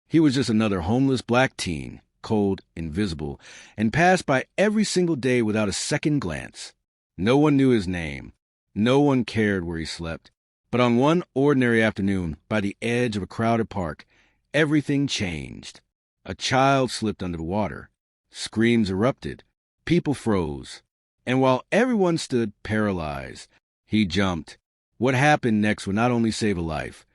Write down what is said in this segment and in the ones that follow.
He was just another homeless black teen, cold, invisible, and passed by every single day without a second glance. No one knew his name. No one cared where he slept. But on one ordinary afternoon, by the edge of a crowded park, everything changed. A child slipped under the water. Screams erupted. People froze. And while everyone stood paralyzed, he jumped. What happened next would not only save a life,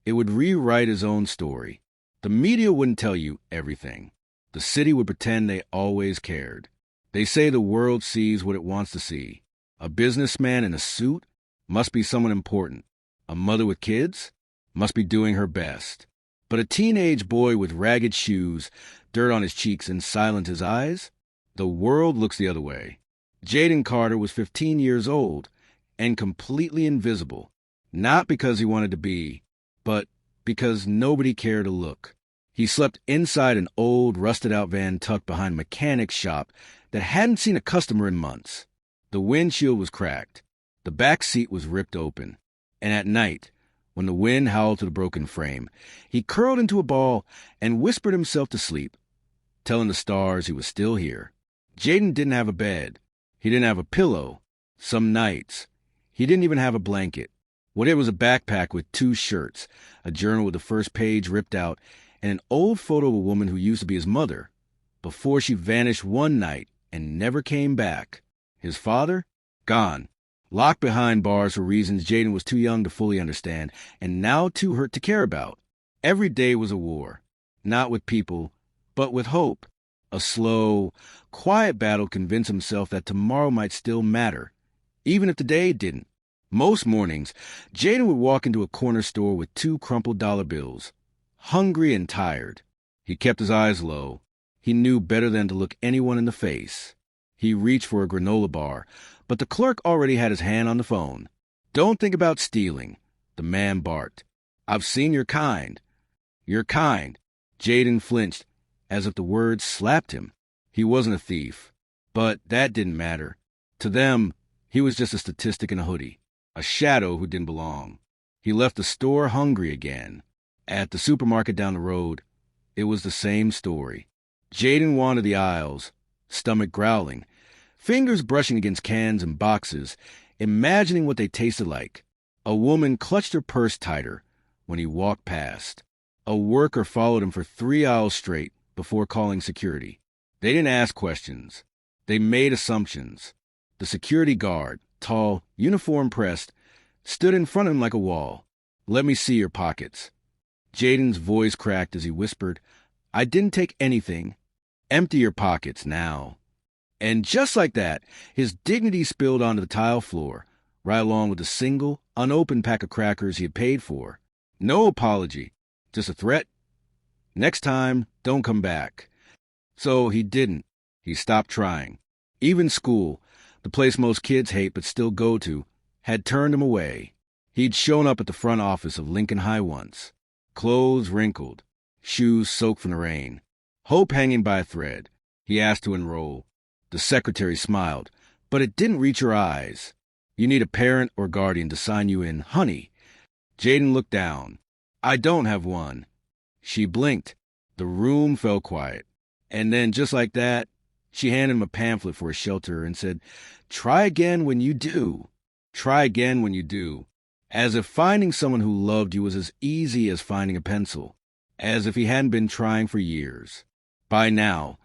it would rewrite his own story. The media wouldn't tell you everything. The city would pretend they always cared. They say the world sees what it wants to see. A businessman in a suit must be someone important. A mother with kids must be doing her best. But a teenage boy with ragged shoes, dirt on his cheeks, and silent his eyes? The world looks the other way. Jaden Carter was 15 years old and completely invisible, not because he wanted to be, but because nobody cared to look. He slept inside an old, rusted-out van tucked behind a mechanic's shop that hadn't seen a customer in months. The windshield was cracked. The back seat was ripped open. And at night, when the wind howled through the broken frame, he curled into a ball and whispered himself to sleep, telling the stars he was still here. Jaden didn't have a bed. He didn't have a pillow. Some nights, he didn't even have a blanket. What it was a backpack with 2 shirts, a journal with the first page ripped out, and an old photo of a woman who used to be his mother, before she vanished one night and never came back. His father? Gone. Locked behind bars for reasons Jaden was too young to fully understand, and now too hurt to care about. Every day was a war, not with people, but with hope. A slow, quiet battle to convince himself that tomorrow might still matter, even if today didn't. Most mornings, Jaden would walk into a corner store with 2 crumpled dollar bills, hungry and tired. He kept his eyes low. He knew better than to look anyone in the face. He reached for a granola bar, but the clerk already had his hand on the phone. "Don't think about stealing," the man barked. "I've seen your kind." "Your kind." Jaden flinched, as if the words slapped him. He wasn't a thief, but that didn't matter. To them, he was just a statistic in a hoodie, a shadow who didn't belong. He left the store hungry again. At the supermarket down the road, it was the same story. Jaden wandered the aisles, stomach growling, fingers brushing against cans and boxes, imagining what they tasted like. A woman clutched her purse tighter when he walked past. A worker followed him for 3 aisles straight before calling security. They didn't ask questions. They made assumptions. The security guard, tall, uniform pressed, stood in front of him like a wall. "Let me see your pockets." Jaden's voice cracked as he whispered, "I didn't take anything. Empty your pockets now." And just like that, his dignity spilled onto the tile floor, right along with the single, unopened pack of crackers he had paid for. No apology, just a threat. Next time, don't come back. So he didn't. He stopped trying. Even school, the place most kids hate but still go to, had turned him away. He'd shown up at the front office of Lincoln High once, clothes wrinkled, shoes soaked from the rain, hope hanging by a thread. He asked to enroll. The secretary smiled, but it didn't reach her eyes. "You need a parent or guardian to sign you in, honey." Jaden looked down. "I don't have one." She blinked. The room fell quiet. And then, just like that, she handed him a pamphlet for a shelter and said, "Try again when you do. Try again when you do." As if finding someone who loved you was as easy as finding a pencil. As if he hadn't been trying for years. By now,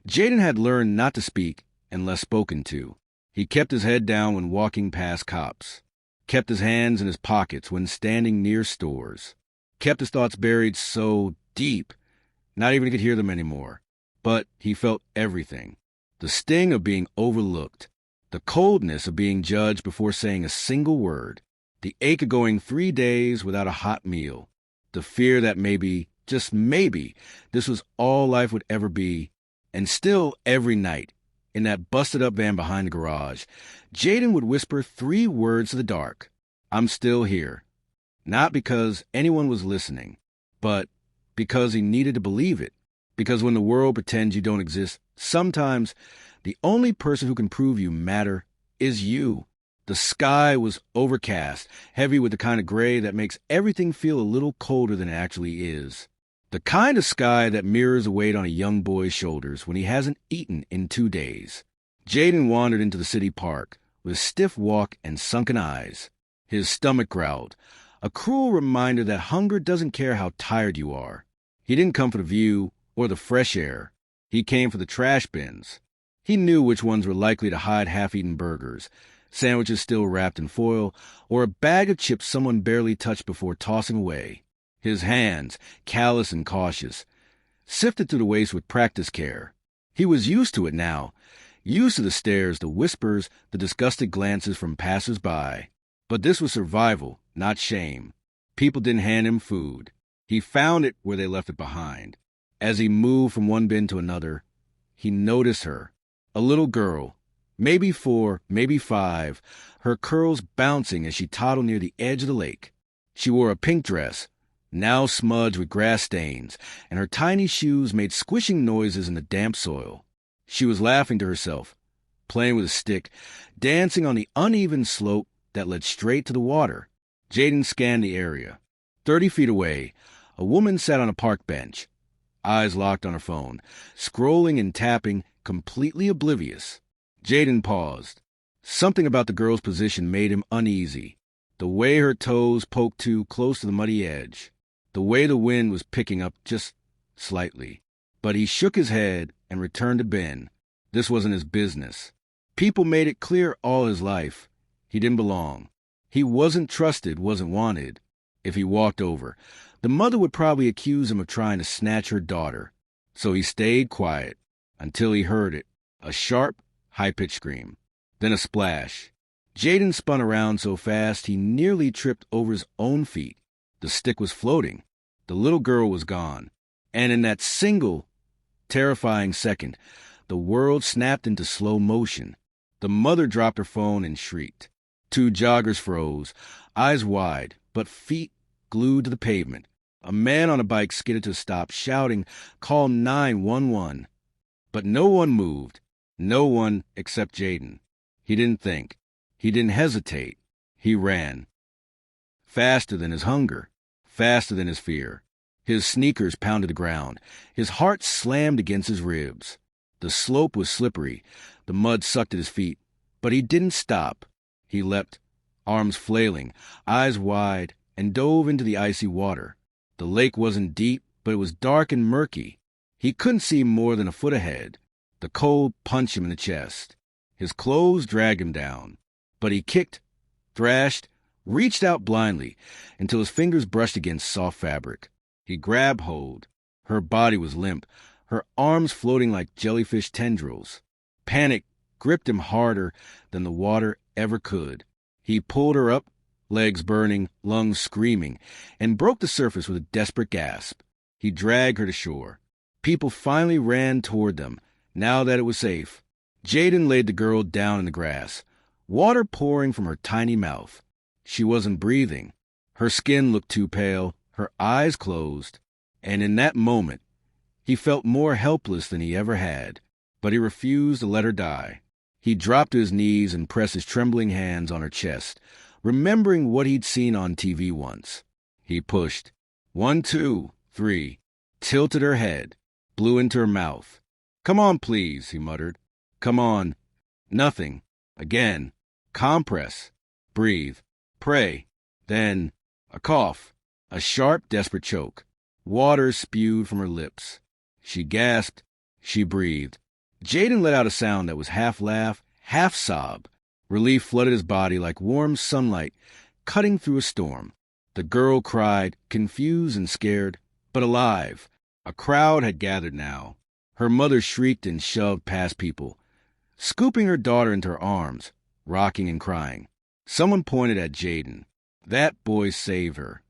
Jaden had learned not to speak unless spoken to. He kept his head down when walking past cops. Kept his hands in his pockets when standing near stores. Kept his thoughts buried so deep, not even he could hear them anymore. But he felt everything. The sting of being overlooked. The coldness of being judged before saying a single word. The ache of going 3 days without a hot meal. The fear that maybe, just maybe, this was all life would ever be. And still, every night, in that busted-up van behind the garage, Jaden would whisper 3 words to the dark. "I'm still here." Not because anyone was listening, but because he needed to believe it. Because when the world pretends you don't exist, sometimes the only person who can prove you matter is you. The sky was overcast, heavy with the kind of gray that makes everything feel a little colder than it actually is. The kind of sky that mirrors the weight on a young boy's shoulders when he hasn't eaten in 2 days. Jaden wandered into the city park with a stiff walk and sunken eyes. His stomach growled, a cruel reminder that hunger doesn't care how tired you are. He didn't come for the view or the fresh air. He came for the trash bins. He knew which ones were likely to hide half-eaten burgers, sandwiches still wrapped in foil, or a bag of chips someone barely touched before tossing away. His hands, callous and cautious, sifted through the waste with practiced care. He was used to it now, used to the stares, the whispers, the disgusted glances from passers-by. But this was survival, not shame. People didn't hand him food. He found it where they left it behind. As he moved from one bin to another, he noticed her. A little girl, maybe 4, maybe 5, her curls bouncing as she toddled near the edge of the lake. She wore a pink dress, now smudged with grass stains, and her tiny shoes made squishing noises in the damp soil. She was laughing to herself, playing with a stick, dancing on the uneven slope that led straight to the water. Jaden scanned the area. 30 feet away, a woman sat on a park bench, eyes locked on her phone, scrolling and tapping, completely oblivious. Jaden paused. Something about the girl's position made him uneasy. The way her toes poked too close to the muddy edge. The way the wind was picking up just slightly. But he shook his head and returned to Ben. This wasn't his business. People made it clear all his life. He didn't belong. He wasn't trusted, wasn't wanted. If he walked over, the mother would probably accuse him of trying to snatch her daughter. So he stayed quiet until he heard it, a sharp, high-pitched scream. Then a splash. Jaden spun around so fast he nearly tripped over his own feet. The stick was floating. The little girl was gone. And in that single, terrifying second, the world snapped into slow motion. The mother dropped her phone and shrieked. 2 joggers froze, eyes wide, but feet glued to the pavement. A man on a bike skidded to a stop, shouting, "Call 911." But no one moved. No one except Jaden. He didn't think. He didn't hesitate. He ran. Faster than his hunger. Faster than his fear. His sneakers pounded the ground. His heart slammed against his ribs. The slope was slippery. The mud sucked at his feet. But he didn't stop. He leapt, arms flailing, eyes wide, and dove into the icy water. The lake wasn't deep, but it was dark and murky. He couldn't see more than a foot ahead. The cold punched him in the chest. His clothes dragged him down. But he kicked, thrashed, reached out blindly until his fingers brushed against soft fabric. He grabbed hold. Her body was limp, her arms floating like jellyfish tendrils. Panic gripped him harder than the water ever could. He pulled her up, legs burning, lungs screaming, and broke the surface with a desperate gasp. He dragged her to shore. People finally ran toward them, now that it was safe. Jaden laid the girl down in the grass, water pouring from her tiny mouth. She wasn't breathing. Her skin looked too pale, her eyes closed, and in that moment, he felt more helpless than he ever had. But he refused to let her die. He dropped to his knees and pressed his trembling hands on her chest, remembering what he'd seen on TV once. He pushed. 1, 2, 3, tilted her head, blew into her mouth. "Come on, please," he muttered. "Come on." Nothing. Again. Compress. Breathe. Pray. Then a cough. A sharp, desperate choke. Water spewed from her lips. She gasped. She breathed. Jaden let out a sound that was half laugh, half sob. Relief flooded his body like warm sunlight cutting through a storm. The girl cried, confused and scared, but alive. A crowd had gathered now. Her mother shrieked and shoved past people, scooping her daughter into her arms, rocking and crying. Someone pointed at Jaden. That boy saved her.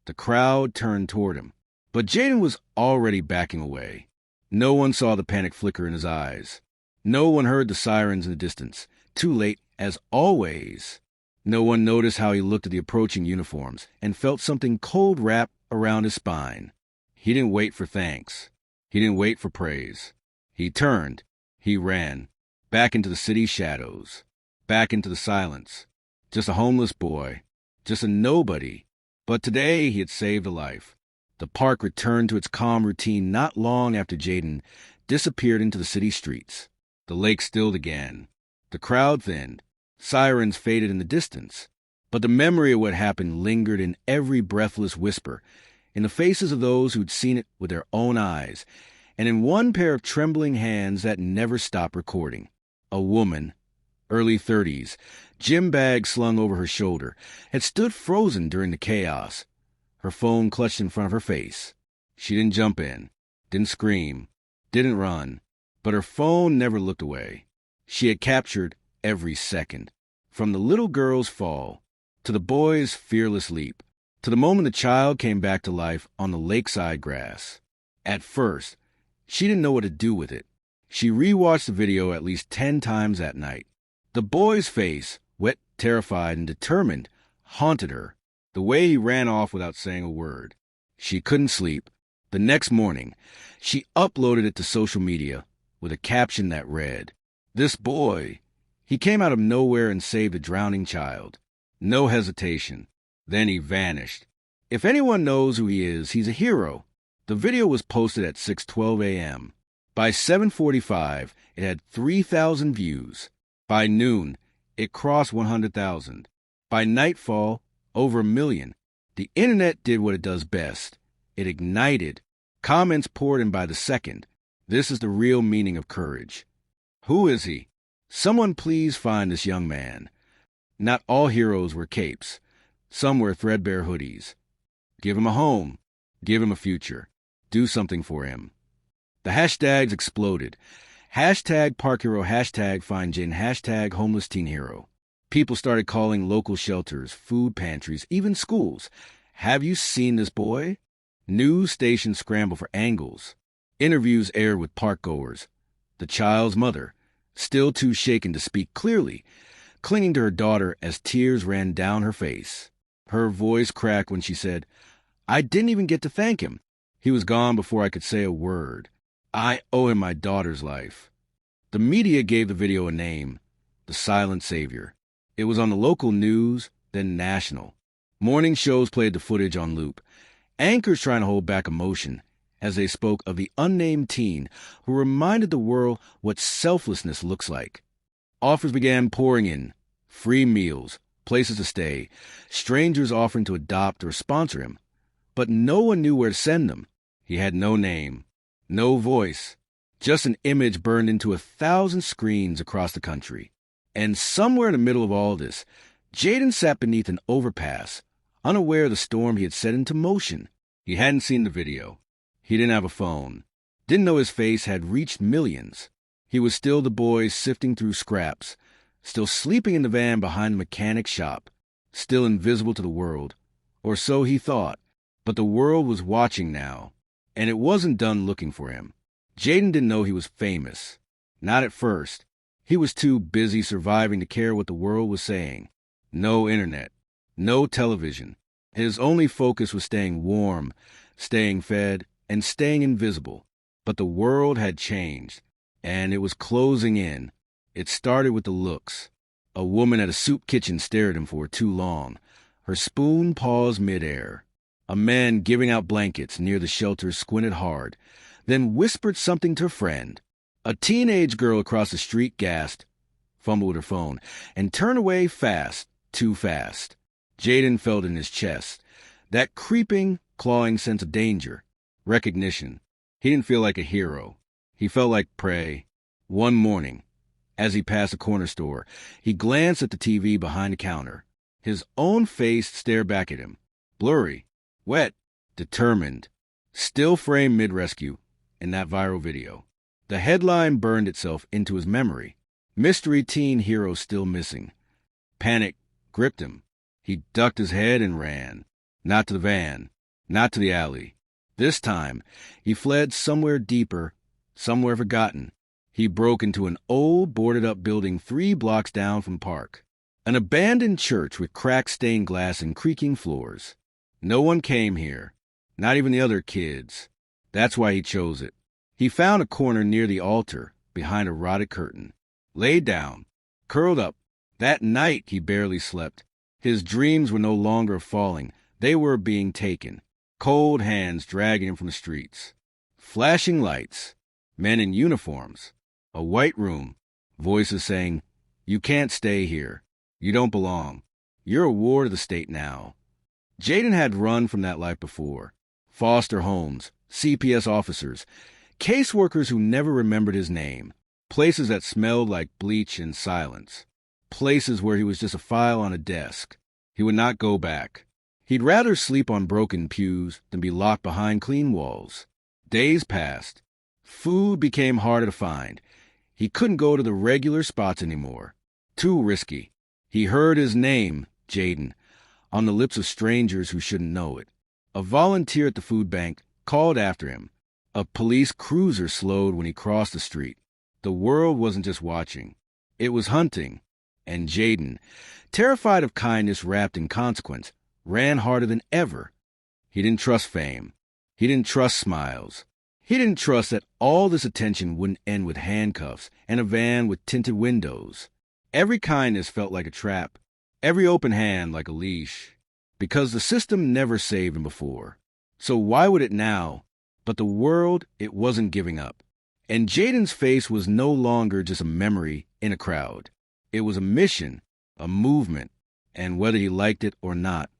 The crowd turned toward him, but Jaden was already backing away. No one saw the panic flicker in his eyes. No one heard the sirens in the distance. Too late, as always. No one noticed how he looked at the approaching uniforms and felt something cold wrap around his spine. He didn't wait for thanks. He didn't wait for praise. He turned. He ran. Back into the city's shadows. Back into the silence. Just a homeless boy. Just a nobody. But today he had saved a life. The park returned to its calm routine not long after Jaden disappeared into the city streets. The lake stilled again. The crowd thinned. Sirens faded in the distance. But the memory of what happened lingered in every breathless whisper, in the faces of those who'd seen it with their own eyes, and in one pair of trembling hands that never stopped recording. A woman, early 30s, gym bag slung over her shoulder, had stood frozen during the chaos, her phone clutched in front of her face. She didn't jump in, didn't scream, didn't run, but her phone never looked away. She had captured every second, from the little girl's fall, to the boy's fearless leap, to the moment the child came back to life on the lakeside grass. At first, she didn't know what to do with it. She rewatched the video at least 10 times that night. The boy's face, wet, terrified, and determined, haunted her, the way he ran off without saying a word. She couldn't sleep. The next morning, she uploaded it to social media with a caption that read, "This boy, he came out of nowhere and saved a drowning child. No hesitation. Then he vanished. If anyone knows who he is, he's a hero." The video was posted at 6:12 a.m. By 7:45, it had 3,000 views. By noon, it crossed 100,000. By nightfall, over 1 million. The internet did what it does best. It ignited. Comments poured in by the second. This is the real meaning of courage. Who is he? Someone please find this young man. Not all heroes wear capes. Some wear threadbare hoodies. Give him a home. Give him a future. Do something for him. The hashtags exploded. Hashtag Park Hero, hashtag Find Jaden, hashtag Homeless Teen Hero. People started calling local shelters, food pantries, even schools. Have you seen this boy? News stations scrambled for angles. Interviews aired with parkgoers. The child's mother, still too shaken to speak clearly, clinging to her daughter as tears ran down her face. Her voice cracked when she said, "I didn't even get to thank him. He was gone before I could say a word. I owe him my daughter's life." The media gave the video a name, The Silent Savior. It was on the local news, then national. Morning shows played the footage on loop, anchors trying to hold back emotion as they spoke of the unnamed teen who reminded the world what selflessness looks like. Offers began pouring in, free meals, places to stay, strangers offering to adopt or sponsor him. But no one knew where to send them. He had no name, no voice, just an image burned into 1,000 screens across the country. And somewhere in the middle of all this, Jaden sat beneath an overpass, unaware of the storm he had set into motion. He hadn't seen the video. He didn't have a phone. Didn't know his face had reached millions. He was still the boy sifting through scraps, still sleeping in the van behind the mechanic's shop, still invisible to the world. Or so he thought. But the world was watching now, and it wasn't done looking for him. Jaden didn't know he was famous. Not at first. He was too busy surviving to care what the world was saying. No internet. No television. His only focus was staying warm, staying fed, and staying invisible. But the world had changed, and it was closing in. It started with the looks. A woman at a soup kitchen stared at him for too long. Her spoon paused midair. A man giving out blankets near the shelter squinted hard, then whispered something to a friend. A teenage girl across the street gasped, fumbled with her phone, and turned away fast, too fast. Jaden felt in his chest, that creeping, clawing sense of danger, recognition. He didn't feel like a hero. He felt like prey. One morning, as he passed a corner store, he glanced at the TV behind the counter. His own face stared back at him, blurry, wet, determined, still framed mid-rescue in that viral video. The headline burned itself into his memory. Mystery teen hero still missing. Panic gripped him. He ducked his head and ran. Not to the van. Not to the alley. This time, he fled somewhere deeper, somewhere forgotten. He broke into an old, boarded-up building 3 blocks down from Park. An abandoned church with cracked stained glass and creaking floors. No one came here. Not even the other kids. That's why he chose it. He found a corner near the altar, behind a rotted curtain. Laid down, curled up. That night he barely slept. His dreams were no longer falling. They were being taken. Cold hands dragging him from the streets. Flashing lights. Men in uniforms. A white room. Voices saying, "You can't stay here. You don't belong. You're a ward of the state now." Jaden had run from that life before. Foster homes, CPS officers, caseworkers who never remembered his name, places that smelled like bleach and silence, places where he was just a file on a desk. He would not go back. He'd rather sleep on broken pews than be locked behind clean walls. Days passed. Food became harder to find. He couldn't go to the regular spots anymore. Too risky. He heard his name, Jaden, on the lips of strangers who shouldn't know it. A volunteer at the food bank called after him. A police cruiser slowed when he crossed the street. The world wasn't just watching. It was hunting. And Jaden, terrified of kindness wrapped in consequence, ran harder than ever. He didn't trust fame. He didn't trust smiles. He didn't trust that all this attention wouldn't end with handcuffs and a van with tinted windows. Every kindness felt like a trap. Every open hand like a leash. Because the system never saved him before. So why would it now? But the world, it wasn't giving up. And Jaden's face was no longer just a memory in a crowd. It was a mission, a movement, and whether he liked it or not,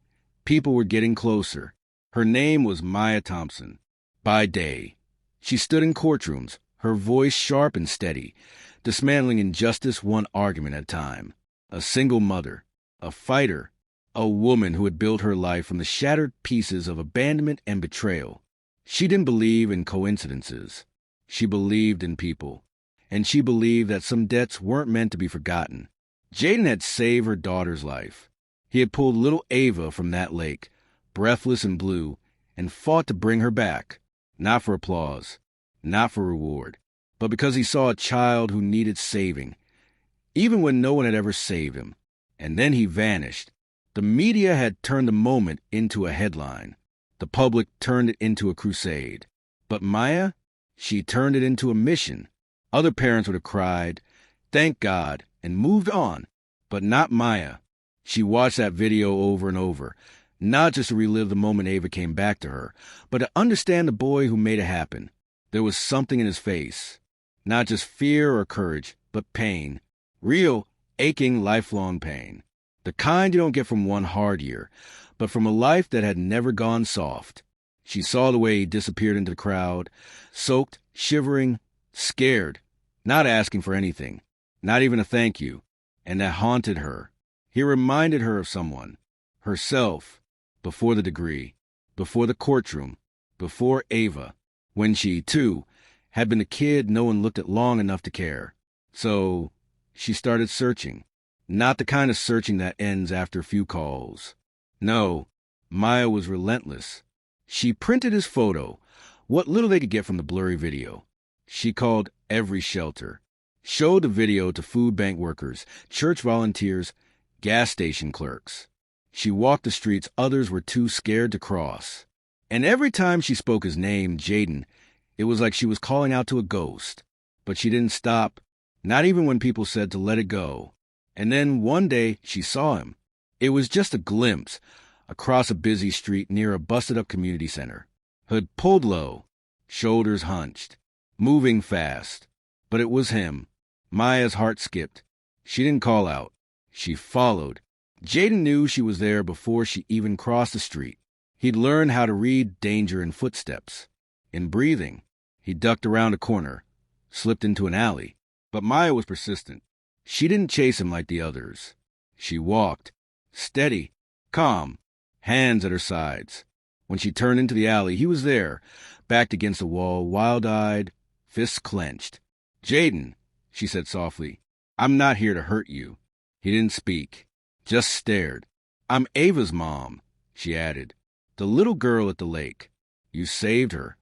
people were getting closer. Her name was Maya Thompson. By day, she stood in courtrooms, her voice sharp and steady, dismantling injustice one argument at a time. A single mother, a fighter, a woman who had built her life from the shattered pieces of abandonment and betrayal. She didn't believe in coincidences. She believed in people. And she believed that some debts weren't meant to be forgotten. Jaden had saved her daughter's life. He had pulled little Ava from that lake, breathless and blue, and fought to bring her back. Not for applause, not for reward, but because he saw a child who needed saving, even when no one had ever saved him. And then he vanished. The media had turned the moment into a headline. The public turned it into a crusade. But Maya, she turned it into a mission. Other parents would have cried, "Thank God," and moved on. But not Maya. She watched that video over and over, not just to relive the moment Ava came back to her, but to understand the boy who made it happen. There was something in his face. Not just fear or courage, but pain. Real, aching, lifelong pain. The kind you don't get from one hard year, but from a life that had never gone soft. She saw the way he disappeared into the crowd, soaked, shivering, scared, not asking for anything, not even a thank you, and that haunted her. He reminded her of someone, herself, before the degree, before the courtroom, before Ava, when she, too, had been a kid no one looked at long enough to care. So she started searching, not the kind of searching that ends after a few calls. No, Maya was relentless. She printed his photo, what little they could get from the blurry video. She called every shelter, showed the video to food bank workers, church volunteers, gas station clerks. She walked the streets others were too scared to cross. And every time she spoke his name, Jaden, it was like she was calling out to a ghost. But she didn't stop, not even when people said to let it go. And then one day she saw him. It was just a glimpse, across a busy street near a busted-up community center. Hood pulled low, shoulders hunched, moving fast. But it was him. Maya's heart skipped. She didn't call out. She followed. Jaden knew she was there before she even crossed the street. He'd learned how to read danger in footsteps, in breathing. He ducked around a corner, slipped into an alley. But Maya was persistent. She didn't chase him like the others. She walked, steady, calm, hands at her sides. When she turned into the alley, he was there, backed against the wall, wild-eyed, fists clenched. "Jaden," she said softly, "I'm not here to hurt you." He didn't speak, just stared. "I'm Ava's mom," she added, "the little girl at the lake. You saved her."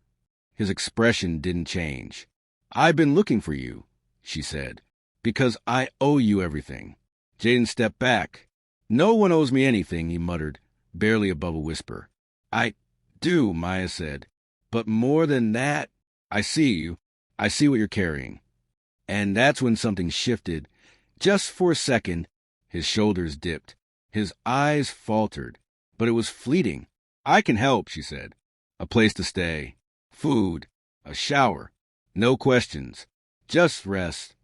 His expression didn't change. "I've been looking for you," she said, "because I owe you everything." Jaden stepped back. "No one owes me anything," he muttered, barely above a whisper. "I do," Maya said. "But more than that, I see you. I see what you're carrying." And that's when something shifted. Just for a second, his shoulders dipped. His eyes faltered. But it was fleeting. "I can help," she said. a place to stay, food, a shower, no questions, just rest.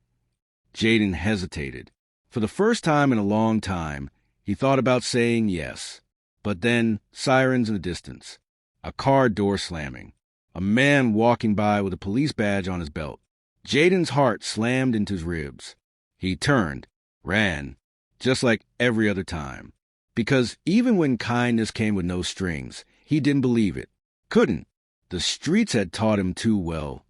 Jaden hesitated. For the first time in a long time, he thought about saying yes. But then, sirens in the distance, a car door slamming, a man walking by with a police badge on his belt. Jaden's heart slammed into his ribs. He turned, ran, just like every other time. Because even when kindness came with no strings, he didn't believe it. Couldn't. The streets had taught him too well.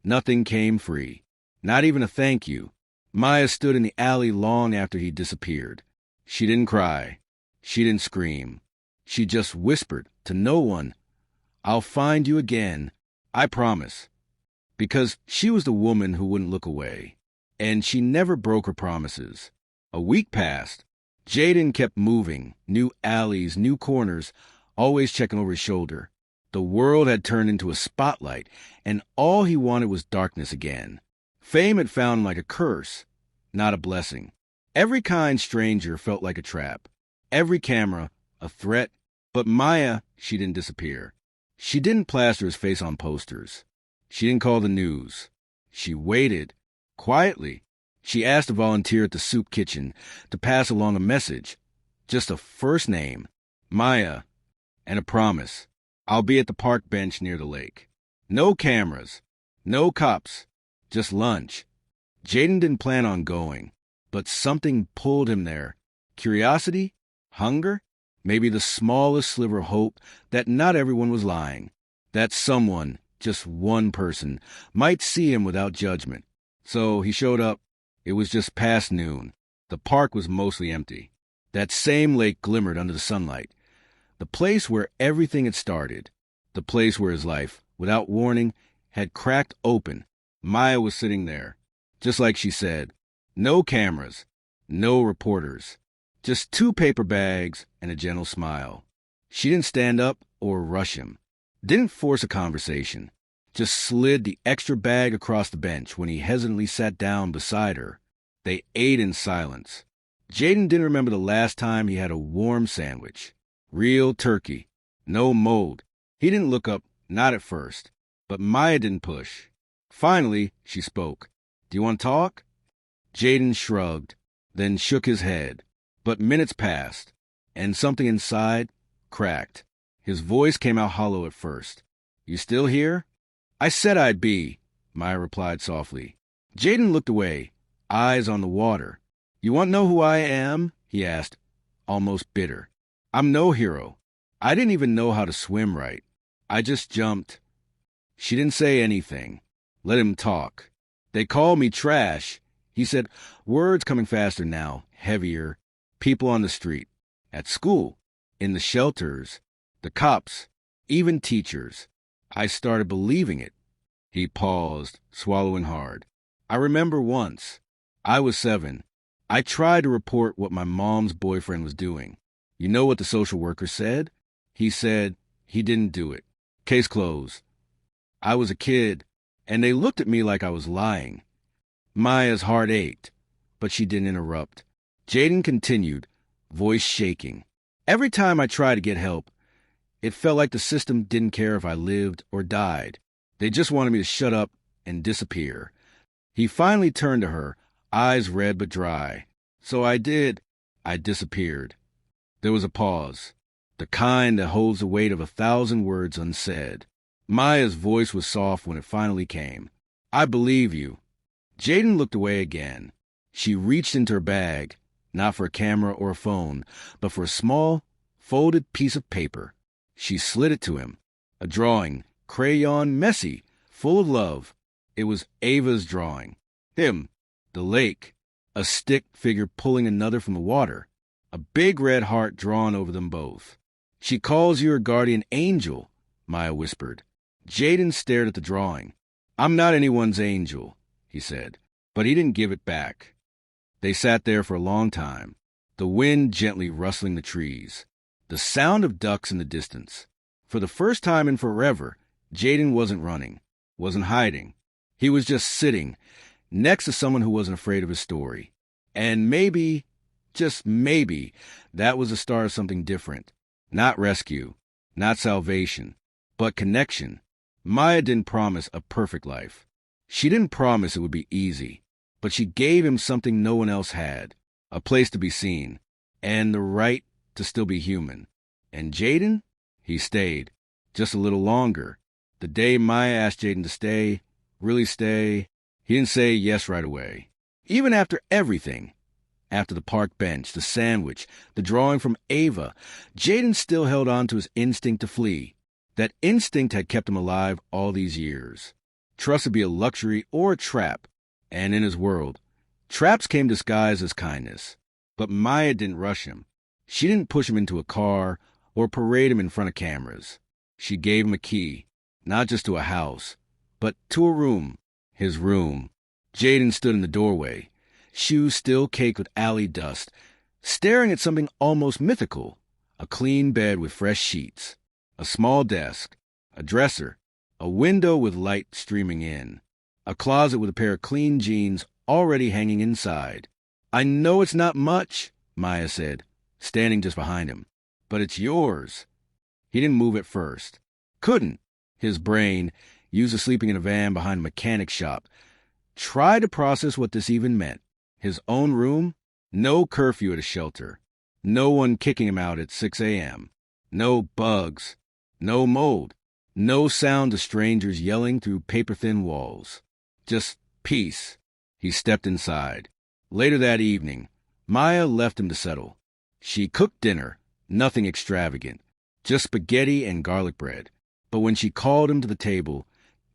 Nothing came free. Not even a thank you. Maya stood in the alley long after he disappeared. She didn't cry. She didn't scream. She just whispered to no one, "I'll find you again. I promise." Because she was the woman who wouldn't look away. And she never broke her promises. A week passed. Jaden kept moving, new alleys, new corners, always checking over his shoulder. The world had turned into a spotlight, and all he wanted was darkness again. Fame had found him like a curse, not a blessing. Every kind stranger felt like a trap. Every camera, a threat. But Maya, she didn't disappear. She didn't plaster his face on posters. She didn't call the news. She waited, quietly. She asked a volunteer at the soup kitchen to pass along a message. Just a first name, Maya, and a promise. "I'll be at the park bench near the lake." No cameras, no cops, just lunch. Jaden didn't plan on going, but something pulled him there. Curiosity? Hunger? Maybe the smallest sliver of hope that not everyone was lying. That someone, just one person, might see him without judgment. So he showed up. It was just past noon. The park was mostly empty. That same lake glimmered under the sunlight. The place where everything had started. The place where his life, without warning, had cracked open. Maya was sitting there, just like she said. No cameras, no reporters. Just 2 paper bags and a gentle smile. She didn't stand up or rush him. Didn't force a conversation. Just slid the extra bag across the bench when he hesitantly sat down beside her. They ate in silence. Jaden didn't remember the last time he had a warm sandwich. Real turkey. No mold. He didn't look up, not at first. But Maya didn't push. Finally, she spoke. "Do you want to talk?" Jaden shrugged, then shook his head. But minutes passed, and something inside cracked. His voice came out hollow at first. "You still here?" "I said I'd be," Maya replied softly. Jaden looked away, eyes on the water. "You want to know who I am?" he asked, almost bitter. "I'm no hero. I didn't even know how to swim right. I just jumped." She didn't say anything. Let him talk. "They call me trash," he said, words coming faster now, heavier. "People on the street, at school, in the shelters, the cops, even teachers. I started believing it." He paused, swallowing hard. "I remember once. I was 7. I tried to report what my mom's boyfriend was doing. You know what the social worker said? He said he didn't do it. Case closed. I was a kid, and they looked at me like I was lying." Maya's heart ached, but she didn't interrupt. Jaden continued, voice shaking. "Every time I tried to get help, it felt like the system didn't care if I lived or died. They just wanted me to shut up and disappear." He finally turned to her, eyes red but dry. "So I did. I disappeared." There was a pause, the kind that holds the weight of 1,000 words unsaid. Maya's voice was soft when it finally came. "I believe you." Jaden looked away again. She reached into her bag, not for a camera or a phone, but for a small, folded piece of paper. She slid it to him. A drawing, crayon, messy, full of love. It was Ava's drawing. Him, the lake, a stick figure pulling another from the water, a big red heart drawn over them both. "She calls you her guardian angel," Maya whispered. Jaden stared at the drawing. "I'm not anyone's angel," he said, but he didn't give it back. They sat there for a long time, the wind gently rustling the trees, the sound of ducks in the distance. For the first time in forever, Jaden wasn't running, wasn't hiding. He was just sitting next to someone who wasn't afraid of his story. And maybe, just maybe, that was the start of something different. Not rescue, not salvation, but connection. Maya didn't promise a perfect life. She didn't promise it would be easy, but she gave him something no one else had, a place to be seen, and the right to still be human. And Jaden? He stayed, just a little longer. The day Maya asked Jaden to stay, really stay, he didn't say yes right away. Even after everything, after the park bench, the sandwich, the drawing from Ava, Jaden still held on to his instinct to flee. That instinct had kept him alive all these years. Trust would be a luxury or a trap, and in his world, traps came disguised as kindness. But Maya didn't rush him. She didn't push him into a car or parade him in front of cameras. She gave him a key, not just to a house, but to a room, his room. Jaden stood in the doorway, shoes still caked with alley dust, staring at something almost mythical, a clean bed with fresh sheets, a small desk, a dresser, a window with light streaming in, a closet with a pair of clean jeans already hanging inside. I know it's not much, Maya said, standing just behind him, but it's yours. He didn't move at first. Couldn't. His brain, used to sleeping in a van behind a mechanic shop, tried to process what this even meant. His own room? No curfew at a shelter. No one kicking him out at 6 a.m. No bugs. No mold. No sound of strangers yelling through paper-thin walls. Just peace. He stepped inside. Later that evening, Maya left him to settle. She cooked dinner, nothing extravagant, just spaghetti and garlic bread. But when she called him to the table,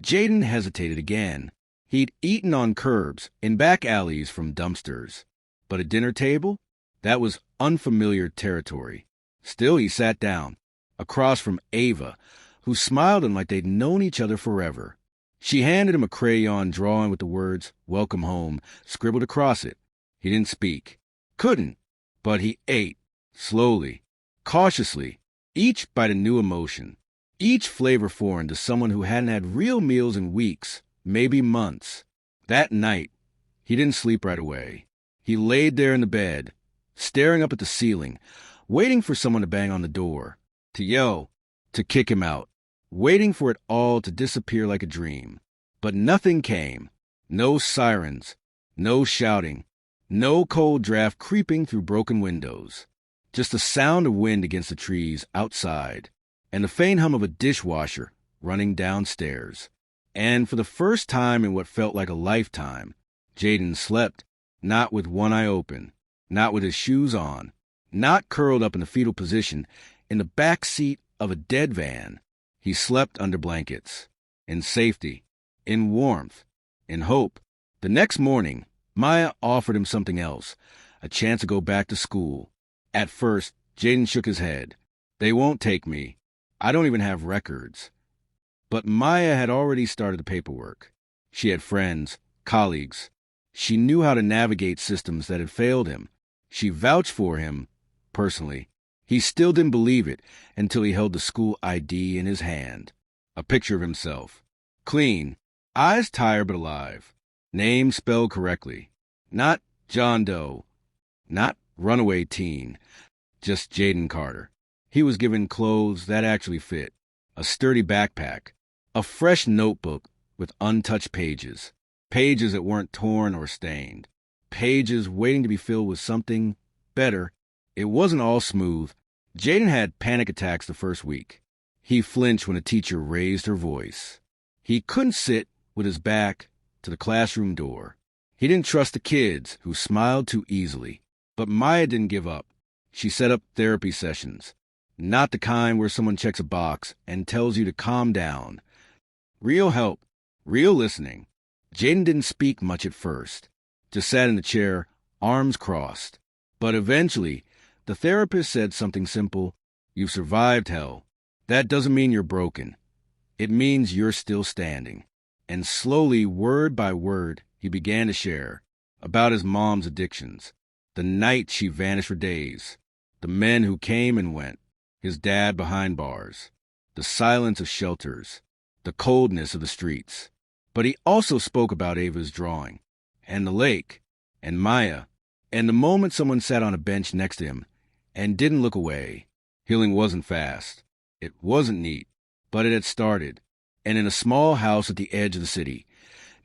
Jaden hesitated again. He'd eaten on curbs, in back alleys from dumpsters. But a dinner table? That was unfamiliar territory. Still he sat down, across from Ava, who smiled at him like they'd known each other forever. She handed him a crayon drawing with the words, "Welcome home," scribbled across it. He didn't speak. Couldn't. But he ate, slowly, cautiously, each bite a new emotion, each flavor foreign to someone who hadn't had real meals in weeks, maybe months. That night, he didn't sleep right away. He laid there in the bed, staring up at the ceiling, waiting for someone to bang on the door, to yell, to kick him out, waiting for it all to disappear like a dream. But nothing came. No sirens, no shouting, no cold draft creeping through broken windows. Just the sound of wind against the trees outside, and the faint hum of a dishwasher running downstairs. And for the first time in what felt like a lifetime, Jaden slept, not with one eye open, not with his shoes on, not curled up in the fetal position in the back seat of a dead van. He slept under blankets, in safety, in warmth, in hope. The next morning, Maya offered him something else, a chance to go back to school. At first, Jaden shook his head. They won't take me. I don't even have records. But Maya had already started the paperwork. She had friends, colleagues. She knew how to navigate systems that had failed him. She vouched for him, personally. He still didn't believe it until he held the school ID in his hand. A picture of himself. Clean. Eyes tired but alive. Name spelled correctly. Not John Doe. Not runaway teen. Just Jaden Carter. He was given clothes that actually fit. A sturdy backpack. A fresh notebook with untouched pages. Pages that weren't torn or stained. Pages waiting to be filled with something better. It wasn't all smooth. Jaden had panic attacks the first week. He flinched when a teacher raised her voice. He couldn't sit with his back to the classroom door. He didn't trust the kids, who smiled too easily. But Maya didn't give up. She set up therapy sessions. Not the kind where someone checks a box and tells you to calm down. Real help. Real listening. Jaden didn't speak much at first. Just sat in the chair, arms crossed. But eventually, the therapist said something simple. You've survived hell. That doesn't mean you're broken. It means you're still standing. And slowly, word by word, he began to share about his mom's addictions, the night she vanished for days, the men who came and went, his dad behind bars, the silence of shelters, the coldness of the streets. But he also spoke about Ava's drawing, and the lake, and Maya, and the moment someone sat on a bench next to him and didn't look away. Healing wasn't fast. It wasn't neat. But it had started, and in a small house at the edge of the city,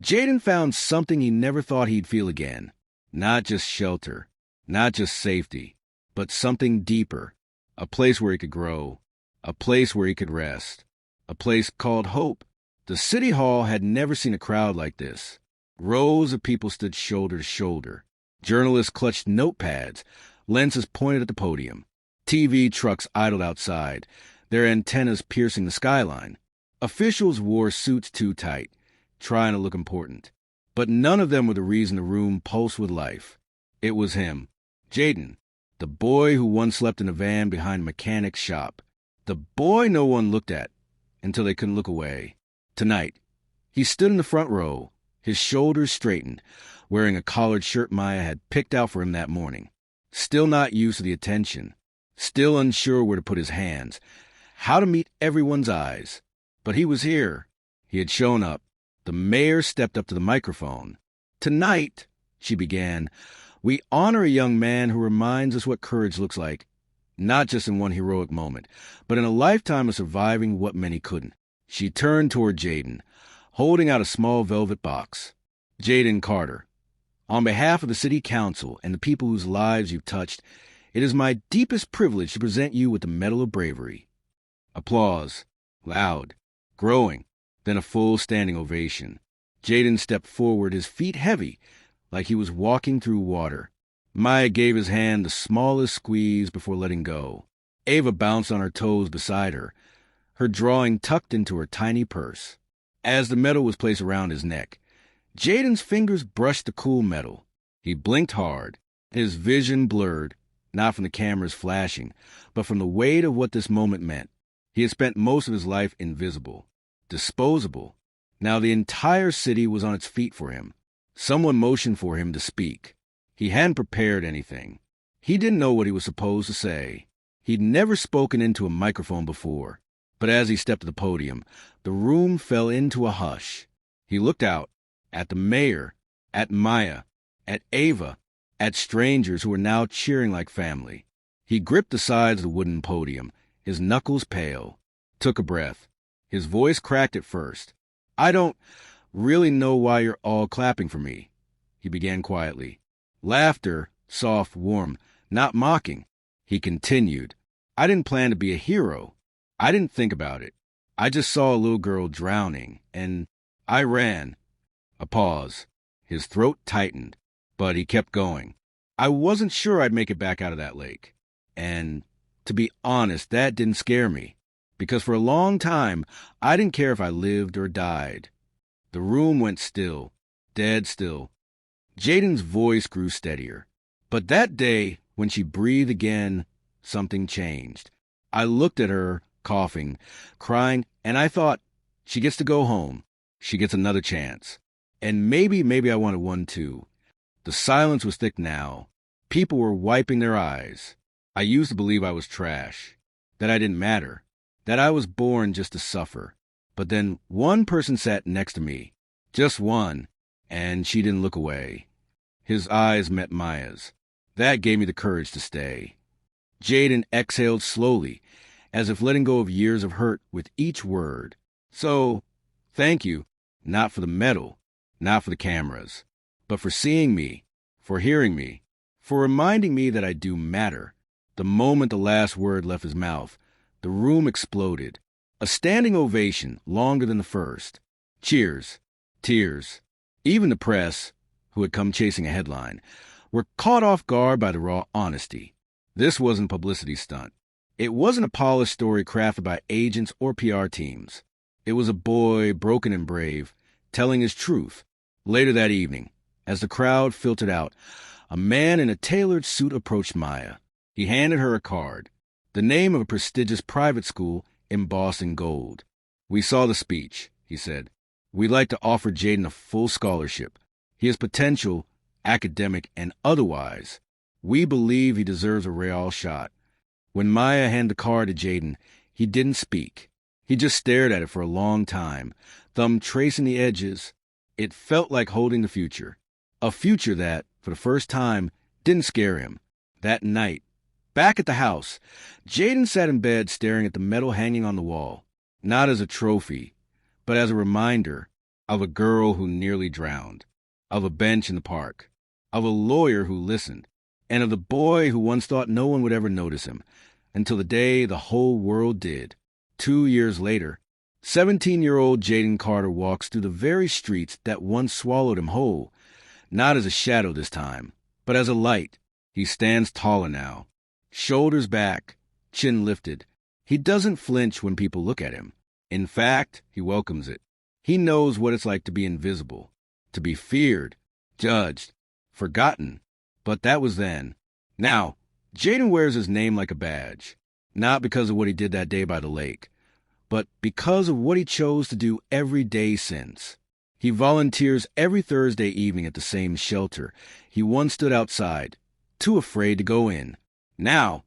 Jaden found something he never thought he'd feel again. Not just shelter, not just safety, but something deeper. A place where he could grow, a place where he could rest, a place called hope. The city hall had never seen a crowd like this. Rows of people stood shoulder to shoulder. Journalists clutched notepads, lenses pointed at the podium. TV trucks idled outside, their antennas piercing the skyline. Officials wore suits too tight, trying to look important. But none of them were the reason the room pulsed with life. It was him, Jaden, the boy who once slept in a van behind a mechanic's shop. The boy no one looked at until they couldn't look away. Tonight, he stood in the front row, his shoulders straightened, wearing a collared shirt Maya had picked out for him that morning. Still not used to the attention, still unsure where to put his hands, how to meet everyone's eyes. But he was here. He had shown up. The mayor stepped up to the microphone. "Tonight," she began, "we honor a young man who reminds us what courage looks like, not just in one heroic moment, but in a lifetime of surviving what many couldn't." She turned toward Jaden, holding out a small velvet box. "Jaden Carter, on behalf of the city council and the people whose lives you've touched, it is my deepest privilege to present you with the Medal of Bravery." Applause, loud, growing, then a full standing ovation. Jaden stepped forward, his feet heavy, like he was walking through water. Maya gave his hand the smallest squeeze before letting go. Ava bounced on her toes beside her, her drawing tucked into her tiny purse. As the medal was placed around his neck, Jaden's fingers brushed the cool metal. He blinked hard, his vision blurred, not from the cameras flashing, but from the weight of what this moment meant. He had spent most of his life invisible, disposable. Now the entire city was on its feet for him. Someone motioned for him to speak. He hadn't prepared anything. He didn't know what he was supposed to say. He'd never spoken into a microphone before. But as he stepped to the podium, the room fell into a hush. He looked out, at the mayor, at Maya, at Ava, at strangers who were now cheering like family. He gripped the sides of the wooden podium, his knuckles pale, took a breath. His voice cracked at first. "I don't really know why you're all clapping for me," he began quietly. Laughter, soft, warm, not mocking. He continued, "I didn't plan to be a hero. I didn't think about it. I just saw a little girl drowning, and I ran." A pause. His throat tightened, but he kept going. "I wasn't sure I'd make it back out of that lake. And, to be honest, that didn't scare me, because for a long time, I didn't care if I lived or died." The room went still, dead still. Jaden's voice grew steadier. But that day, when she breathed again, something changed. I looked at her, coughing, crying, and I thought, she gets to go home. She gets another chance. And maybe I wanted one too. The silence was thick now. People were wiping their eyes. I used to believe I was trash, that I didn't matter, that I was born just to suffer. But then one person sat next to me, just one, and she didn't look away. His eyes met Maya's. That gave me the courage to stay. Jaden exhaled slowly, as if letting go of years of hurt with each word. "So, thank you, not for the medal, not for the cameras, but for seeing me, for hearing me, for reminding me that I do matter." The moment the last word left his mouth, the room exploded. A standing ovation, longer than the first. Cheers. Tears. Even the press, who had come chasing a headline, were caught off guard by the raw honesty. This wasn't a publicity stunt. It wasn't a polished story crafted by agents or PR teams. It was a boy, broken and brave, telling his truth. Later that evening, as the crowd filtered out, a man in a tailored suit approached Maya. He handed her a card, the name of a prestigious private school embossed in gold. "We saw the speech," he said. "We'd like to offer Jaden a full scholarship. He has potential, academic and otherwise. We believe he deserves a real shot." When Maya handed the card to Jaden, he didn't speak. He just stared at it for a long time, thumb tracing the edges. It felt like holding the future. A future that, for the first time, didn't scare him. That night, back at the house, Jaden sat in bed staring at the medal hanging on the wall. not as a trophy, but as a reminder of a girl who nearly drowned, of a bench in the park, of a lawyer who listened, and of the boy who once thought no one would ever notice him, until the day the whole world did. 2 years later, 17-year-old Jaden Carter walks through the very streets that once swallowed him whole, not as a shadow this time, but as a light. He stands taller now, shoulders back, chin lifted. He doesn't flinch when people look at him. In fact, he welcomes it. He knows what it's like to be invisible, to be feared, judged, forgotten. But that was then. Now, Jaden wears his name like a badge, not because of what he did that day by the lake, but because of what he chose to do every day since. He volunteers every Thursday evening at the same shelter. He once stood outside, too afraid to go in. Now,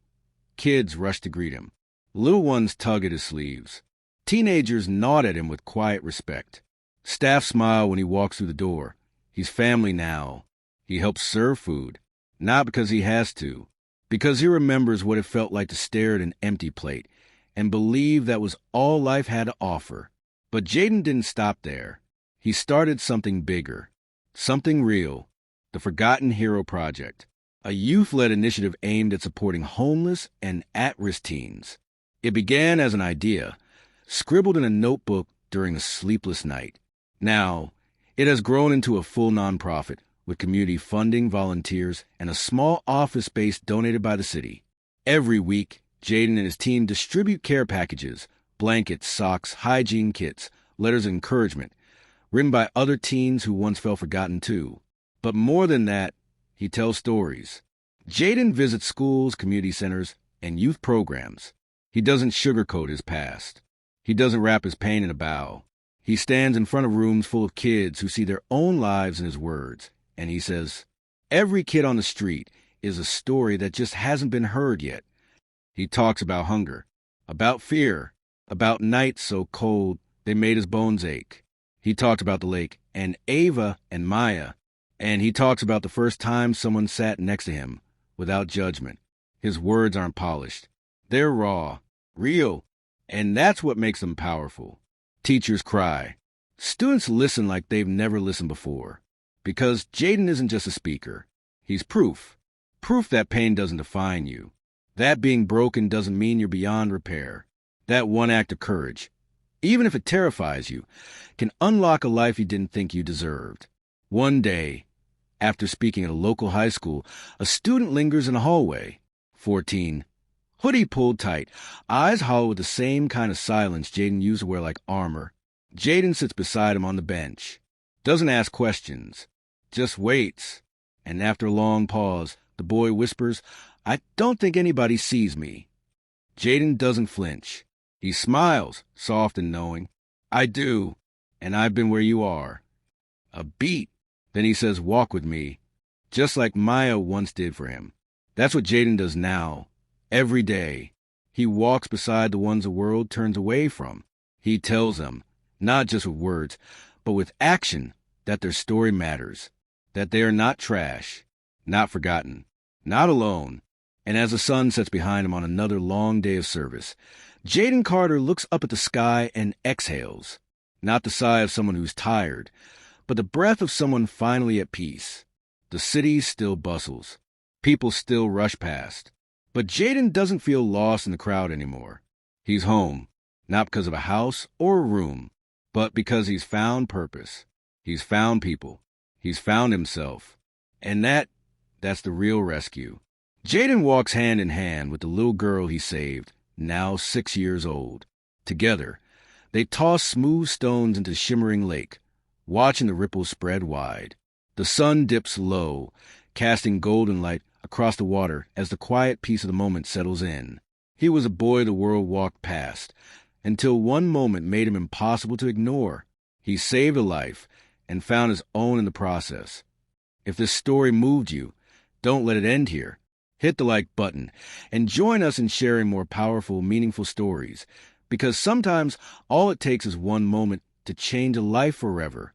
kids rush to greet him. Little ones tug at his sleeves. Teenagers nod at him with quiet respect. Staff smile when he walks through the door. He's family now. He helps serve food, not because he has to, because he remembers what it felt like to stare at an empty plate and believe that was all life had to offer. But Jaden didn't stop there. He started something bigger, something real, the Forgotten Hero Project, a youth-led initiative aimed at supporting homeless and at-risk teens. It began as an idea, scribbled in a notebook during a sleepless night. Now, it has grown into a full nonprofit, with community funding, volunteers, and a small office space donated by the city. Every week, Jaden and his team distribute care packages, blankets, socks, hygiene kits, letters of encouragement, written by other teens who once felt forgotten too. But more than that, he tells stories. Jaden visits schools, community centers, and youth programs. He doesn't sugarcoat his past. He doesn't wrap his pain in a bow. He stands in front of rooms full of kids who see their own lives in his words, and he says, every kid on the street is a story that just hasn't been heard yet. He talks about hunger, about fear, about nights so cold they made his bones ache. He talked about the lake and Ava and Maya, and he talks about the first time someone sat next to him without judgment. His words aren't polished. They're raw, real, and that's what makes them powerful. Teachers cry. Students listen like they've never listened before. Because Jaden isn't just a speaker. He's proof. Proof that pain doesn't define you. That being broken doesn't mean you're beyond repair. That one act of courage, even if it terrifies you, can unlock a life you didn't think you deserved. One day, after speaking at a local high school, a student lingers in a hallway. 14. Hoodie pulled tight, eyes hollow with the same kind of silence Jaden used to wear like armor. Jaden sits beside him on the bench. Doesn't ask questions. Just waits. And after a long pause, the boy whispers, I don't think anybody sees me. Jaden doesn't flinch. He smiles, soft and knowing. I do, and I've been where you are. A beat. Then he says, walk with me, just like Maya once did for him. That's what Jaden does now. Every day, he walks beside the ones the world turns away from. He tells them, not just with words, but with action, that their story matters, that they are not trash, not forgotten, not alone. And as the sun sets behind him on another long day of service, Jaden Carter looks up at the sky and exhales, not the sigh of someone who's tired, but the breath of someone finally at peace. The city still bustles. People still rush past. But Jaden doesn't feel lost in the crowd anymore. He's home, not because of a house or a room, but because he's found purpose. He's found people. He's found himself. And that's the real rescue. Jaden walks hand in hand with the little girl he saved, now 6 years old. Together, they toss smooth stones into the shimmering lake, watching the ripples spread wide. The sun dips low, casting golden light across the water as the quiet peace of the moment settles in. He was a boy the world walked past, until one moment made him impossible to ignore. He saved a life and found his own in the process. If this story moved you, don't let it end here. Hit the like button and join us in sharing more powerful, meaningful stories, because sometimes all it takes is one moment to change a life forever.